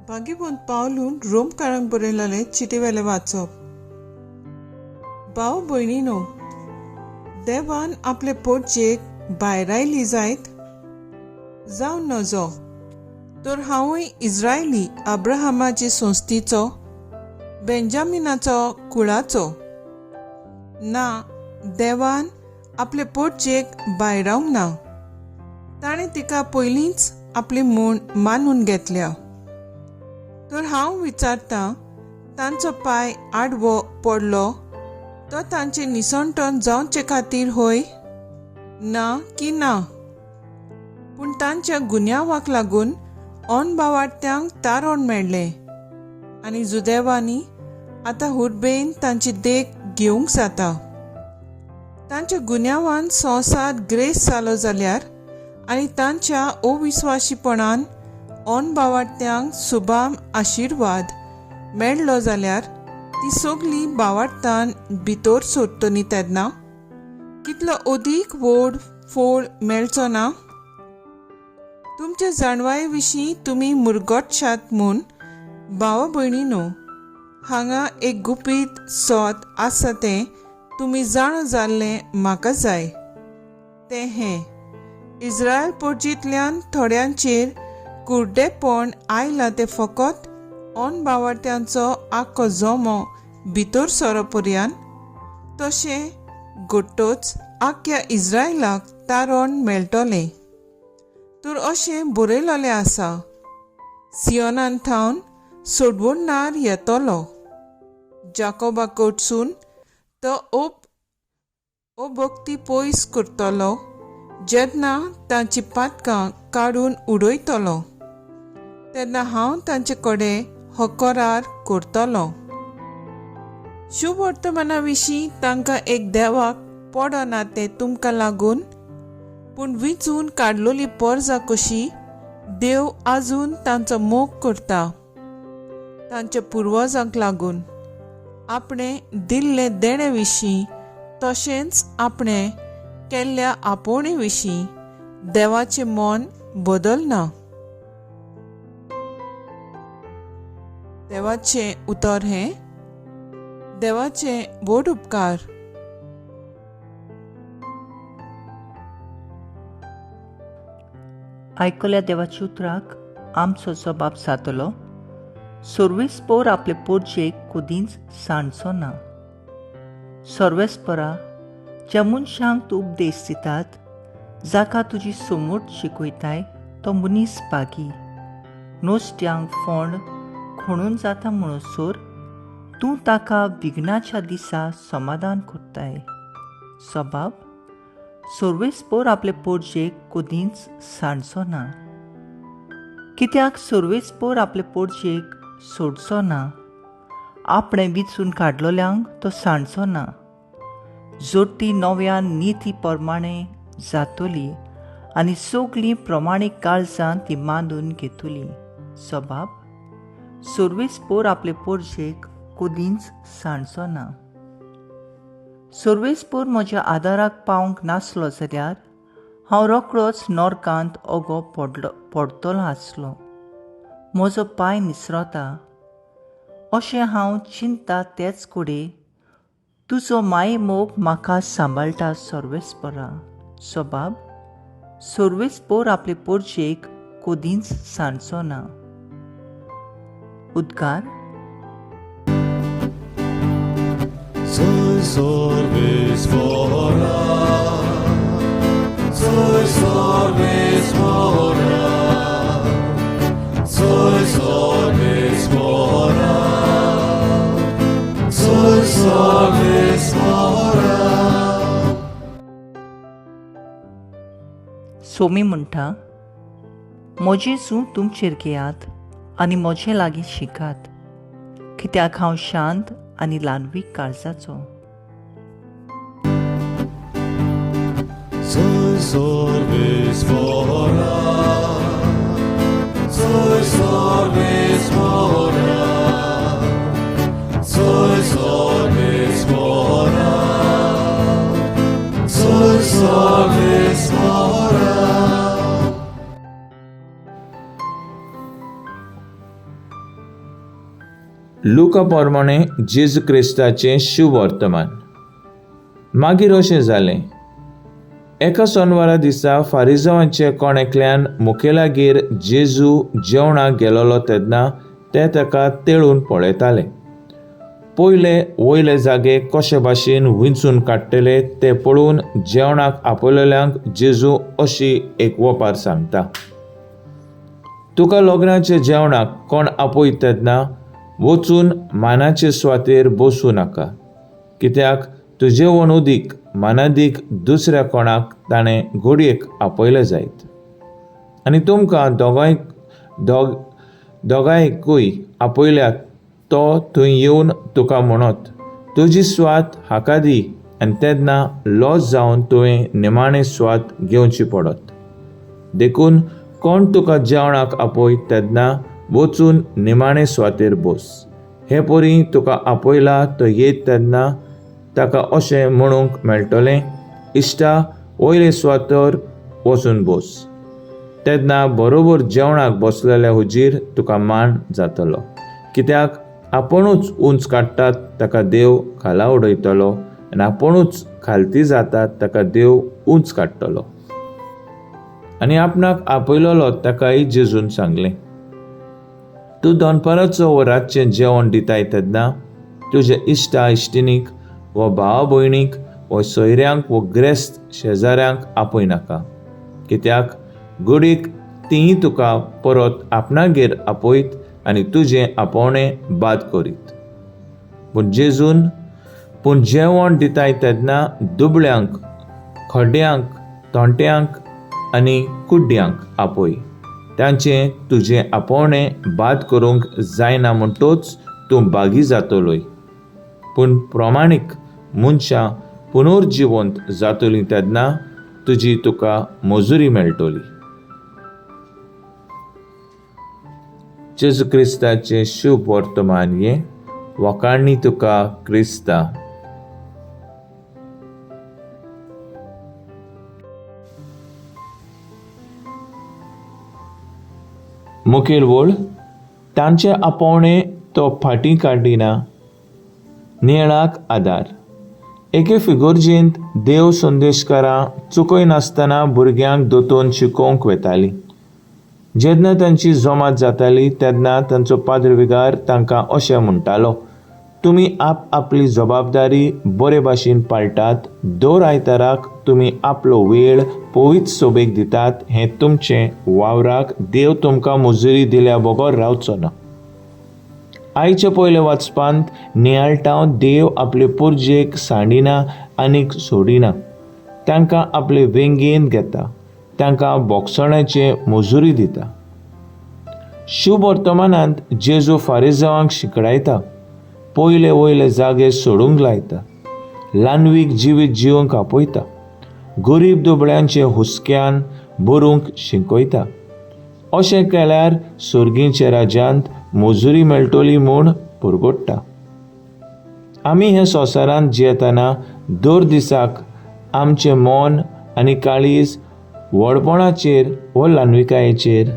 भागीबंद पावलून रोमकारांक बरयलेले चिटेवेले वाचप. भाव भयणीनो, देवान आपले पोटचेक भायर आयली जायत जावन नजो तर हांवूय इस्रायली अब्राहमाचे संस्थीचो बेंजामिनाचो कुळाचो. ना, देवान आपले पोटचेक भायर रावंक ना. ताणें तिका पयलींच आपली म्हूण मानून घेतल्या. तर हांव विचारतां, तांचो पांय आडवो पडलो तो तांचे निसंटन जावचे खातीर होय? ना की ना? पूण तांच्या गुन्यांवाक लागून भावार्थ्यांक तारण मेळ्ळें आनी जुदेवांनी आतां हुर्बेन तांची देख घेवंक जाता. तांच्या गुन्यांवान संवसार ग्रेस जालो जाल्यार आनी तांच्या अविस्वाशीपणान भावार्थ्यांक सुबाम आशिर्वाद मेळ्ळो जाल्यार ती सगळी भावार्थान भितर सोडटली तेन्ना कितलो अदीक व्हड फळ मेळचो ना? तुमच्या जाणवाये विशीं तुमी मुरगटशात म्हूण भावा भयणीनो, हांगा एक गुपीत सोत आसा तें तुमी जाणो जाल्लें म्हाका जाय. तें हें: इस्रायल पोटचेंतल्यान थोड्यांचेर कुर्डेपण आयलां तें फकत भावार्थ्यांचो आख्खो जोमो भितर सरोपर्यंत, तशें घडटोच आख्ख्या इस्रायलाक तारण मेळटलें. तर अशें बरयलोलें आसा: सियोनान थावन सोडवणदार येतलो, जाकोबा कडसून तो अभक्ती पयस करतलो जेन्ना तांची पातकां काडून उडयतलो, तेन्ना हांव तांचे कडेन हो करार करतलो. शुभ वर्तमाना विशीं तांकां एक देवाक पडना तें तुमकां लागून, पूण विचून काडलोली परजा कशी देव आजून तांचो मोग करता. तांच्या पुर्वजांक लागून आपणे दिल्ले देणे विशीं तशेंच आपणे केल्ल्या आपोवणे विशीं देवाचें मन बदलना. देवाचें उतर हें: देवाचे व्हड उपकार. आयकल्या देवाच्या उतराक आमचो जबाब जातलो: सर्वेस्पोर आपले पोरचेक कदींच सांडचो ना. सर्वेस्परा, ज्या मनशांक तूं उपदेश दितात, जाका तुजी समूट शिकयताय, तो मनीस पागी. नोस्त्यांक फोंड खणून जाता म्हणसर तूं ताका विघ्नाच्या दिसा समाधान करताय. सबाब, सर्वेस्पोर आपले पोरचेक कदींच सांडचो ना. कित्याक सर्वेस्पोर आपले पोरचेक सोडचो ना? आपणे विचून काडलोल्यांक तो सांडचो ना. जोडटी नव्या निती प्रमाणे जातली आनी सगळीं प्रमाणीक काळजां ती बांदून घेतली. सबाब, सर्वेस्पोर आपले पोरचेक कदींच सांडचो ना. सर्वेस्पोर म्हज्या आदाराक पावंक नासलो जाल्यार हांव रोखडोच नॉर्कांत ओगो पडतलो आसलो. म्हजो पांय निसरता अशें हांव चिंत्ता तेच कडेन तुजो माये मोग म्हाका सांबाळटा. सर्वेस्परा, सबाब, सर्वेस्पोर आपले पोरचेक कदींच सांडचो ना. उद्गार. Soy sorvespora, soy sorvespora, soy sorvespora, soy sorvespora. Somi म्हणटा, म्हजें जूं तुमचेर घेयात आनी म्हजे लागीं शिकात, कित्याक हांव शांत आनी ल्हानवीक काळजाचो. Soy sorvespora, soy sorvespora, soy sorvespora, soy sorvespora. लुका प्रमाणे जेजू क्रिस्ताचें शुभ वर्तमान. मागीर अशें जालें, एका सोनवारा दिसा फारिजांवांचे कोणेकल्यान मुखेलागीर जेजू जेवणाक गेलोलो तेन्ना ते ताका तेळून पळयताले. पयले वयले जागे कशे भाशेन विंचून काडटले ते पळोवन जेवणाक आपयलेल्यांक जेजू अशी एक वपार सांगता. तुका लग्नाचे जेवणाक कोण आपयत तेन्ना वचून मानाचे सुवातेर बसूं नाका, कित्याक तुजे वणुदीक मानादीक दुसऱ्या कोणाक ताणें घोडयेक आपयले जायत. आनी तुमकां दोगांयकूय आपयल्यात तो थंय येवन तुका म्हणत, तुजी स्वात हाका दी, आनी तेन्ना लॉस जावन तुवें निमाणें स्वात घेवची पडत. देखून कोण तुका जेवणाक आपयत तेन्ना वचून निमाणें सुवातेर बस. हे परी तुका आपयला तो येत तेन्ना ताका अशें म्हणूंक मेळटलें, इश्टा, वयले सुवातेर वचून बस. तेन्ना बरोबर जेवणाक बसलेल्या हुजीर तुका मान जातलो, कित्याक आपुणूच उंच काडटात ताका देव खाला उडयतलो, आनी आपुणूच खालती जातात ताका देव उंच काडटलो. आनी आपणाक आपयलोलो ताकाय जेजून सांगलें, तूं दनपाराचो वा रातचें जेवण दिताय तेन्ना तुज्या इश्टा इश्टिणीक वा भावा भयणीक वा सोयऱ्यांक वा ग्रेस्त शेजाऱ्यांक आपय नाका, कित्याक घडीक तीं तुका परत आपणागेर आपयत आनी तुजें आपोवणें बाद करीत. पूण जेवण दिताय तेन्ना दुबळ्यांक, खड्ड्यांक, तोंट्यांक आनी कुड्ड्यांक आपय. तांचें तुजें आपोवणें बाद करूंक जायना म्हणटूच तूं बागी जातलोय. पूण प्रमाणीक मनशां पुनर्जिवंत जातलीं तेन्ना तुजी तुका मजुरी मेळटली. जेजू क्रिस्ताचें शुभ वर्तमान हें. वखाणी तुका क्रिस्ता. मुखेल वळ, तांचे आपोवणें तो फाटीं काडिना. नेणाक आदार. एके फिगोर्जेंत देव संदेशकारां चुकय नासतना भुरग्यांक दोतोवन शिकोवंक वेतालीं. जेन्ना तांची जमात जाताली तेन्ना तांचो पाद्रविगार तांकां अशें म्हणटालो, तुमी आपली जबाबदारी बरे भाशेन पाळटात. दर आयताराक तुमी आपलो वेळ पवित्र सोबेक दितात. हें तुमचें वावराक देव तुमकां मजुरी दिल्या बगर रावचो ना. आयचे पयले वाचपांत नियाळटावन देव आपले पुर्जेक सांडिना आनीक सोडिना. तांकां आपले वेंगेन घेता, तांकां बोगसणाचे मजुरी दिता. शुभ वर्तमानांत जेजू फारिजांवांक शिकडायता, पयले वयले जागे सोडूंक लायता, ल्हानवीक जिवीत जिवंक आपयता, गरीब दुबळ्यांचे हुस्क्यान भरूंक शिकयता. अशें केल्यार सुर्गीच्या राज्यांत मजुरी मेळटली म्हूण पुरगोडटा. आमी ह्या संवसारांत जियेतना दर दिसाक आमचें मन आनी काळीज व्हडपणाचेर वा ल्हानविकायेचेर.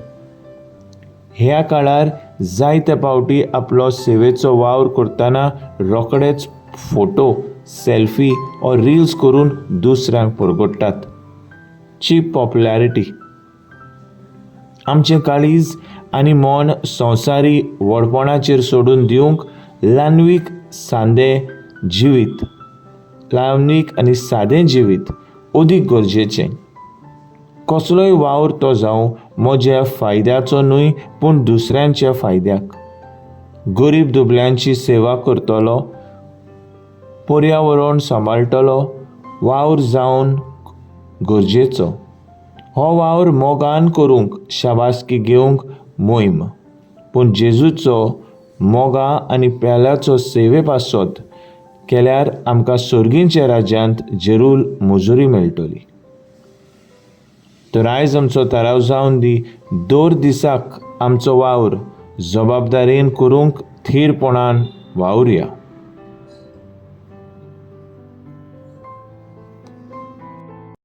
ह्या काळार जायते फावटी आपलो सेवेचो वावर करतना रोखडेच फोटो, सेल्फी वा रील्स करून दुसऱ्यांक पुरगोडटात. Chip popularity. आमचें काळीज आनी मन संवसारी व्हडपणाचेर सोडून दिवंक ल्हानवीक आनी सादें जिवीत अदीक गरजेचें. कसलोय वावर तो जावं म्हज्या फायद्याचो न्हय पूण दुसऱ्यांच्या फायद्याक. गरीब दुबळ्यांची सेवा करतलो, पर्यावरण सांबाळटलो वावर जावन गरजेचो. हो वावर मोगान करूंक शाबासकी घेवंक मोहीम. पूण जेजूचो मोगा आनी पेल्याचो सेवे पासत केल्यार आमकां सुर्गीच्या राज्यांत जरूर मजुरी मेळटली. तर आयज आमचो थाराव जावन दी, दर दिसाक आमचो वावर जबाबदारेन करूंक थीरपणान वावुरया.